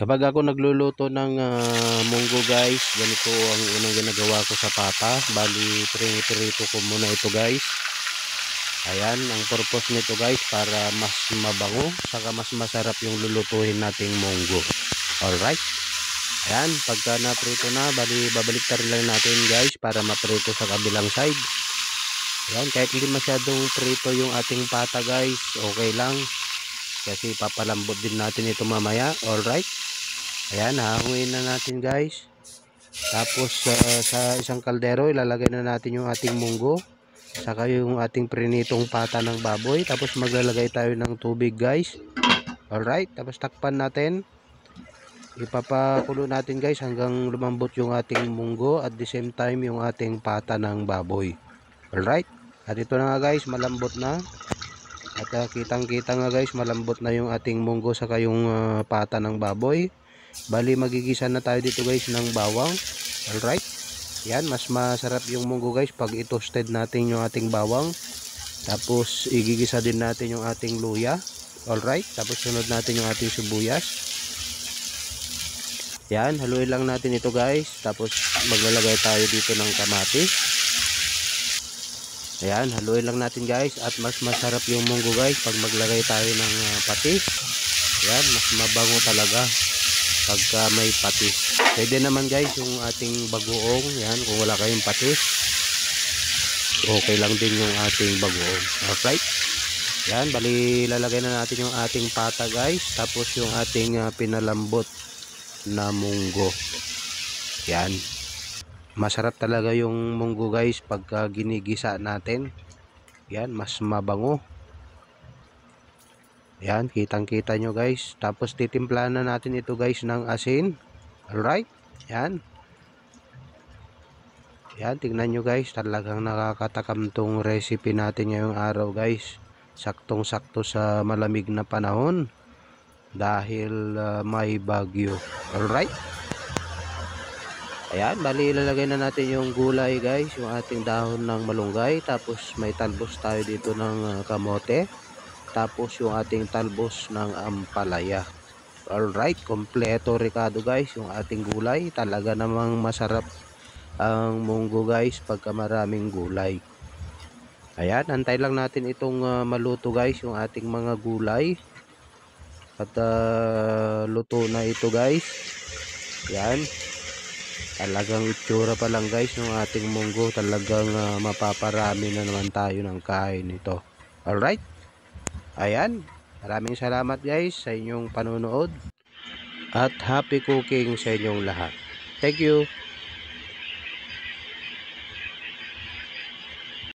Kapag ako nagluluto ng munggo guys, ganito ang unang ginagawa ko sa pata. Bali, pinipirito ko muna ito guys. Ayan, ang purpose nito guys para mas mabango, saka mas masarap yung lulutuin nating munggo. Alright. Ayan, pagka naprito na, bali babalik rin lang natin guys para maprito sa kabilang side. Ayan, kahit hindi masyadong prito yung ating pata guys, okay lang. Kasi papalambot din natin ito mamaya. Alright. Ayan, hahunguin na natin guys. Tapos sa isang kaldero ilalagay na natin yung ating munggo, saka yung ating prinitong pata ng baboy. Tapos maglalagay tayo ng tubig guys. Alright, tapos takpan natin. Ipapakulo natin guys hanggang lumambot yung ating munggo, at the same time yung ating pata ng baboy. Alright, at ito na nga guys, malambot na. At kitang kita nga guys, malambot na yung ating munggo saka yung pata ng baboy. Bali magigisa na tayo dito guys ng bawang. Alright. Yan, mas masarap yung munggo guys pag i-toasted natin yung ating bawang. Tapos igigisa din natin yung ating luya. Alright. Tapos sunod natin yung ating sibuyas. Yan, haluin lang natin ito guys. Tapos maglalagay tayo dito ng kamatis. Ayan, haluin lang natin guys. At mas masarap yung munggo guys pag maglagay tayo ng patis. Yan, mas mabango talaga pagka may patis. Pwede naman guys yung ating bagoong. Yan, kung wala kayong patis, okay lang din yung ating bagoong. Alright. Yan, bali lalagay na natin yung ating pata guys. Tapos yung ating pinalambot na munggo. Yan. Masarap talaga yung munggo guys pagka ginigisa natin. Yan, mas mabango. Yan, kitang kita nyo guys. Tapos titimplahan na natin ito guys ng asin. Alright. Yan. Yan, tingnan nyo guys. Talagang nakakatakam tong recipe natin ngayong araw guys. Saktong sakto sa malamig na panahon. Dahil may bagyo. Alright. Ayan, bali ilalagay na natin yung gulay guys. Yung ating dahon ng malunggay. Tapos may talbos tayo dito ng kamote. Tapos yung ating talbos ng ampalaya. Alright, kompleto Ricardo guys yung ating gulay. Talaga namang masarap ang munggo guys pagka maraming gulay. Ayan, antay lang natin itong maluto guys yung ating mga gulay. At luto na ito guys. Ayan, talagang itsura pa lang guys yung ating munggo. Talagang mapaparami na naman tayo ng kain ito. Alright. Ayan, maraming salamat guys sa inyong panonood at happy cooking sa inyong lahat. Thank you.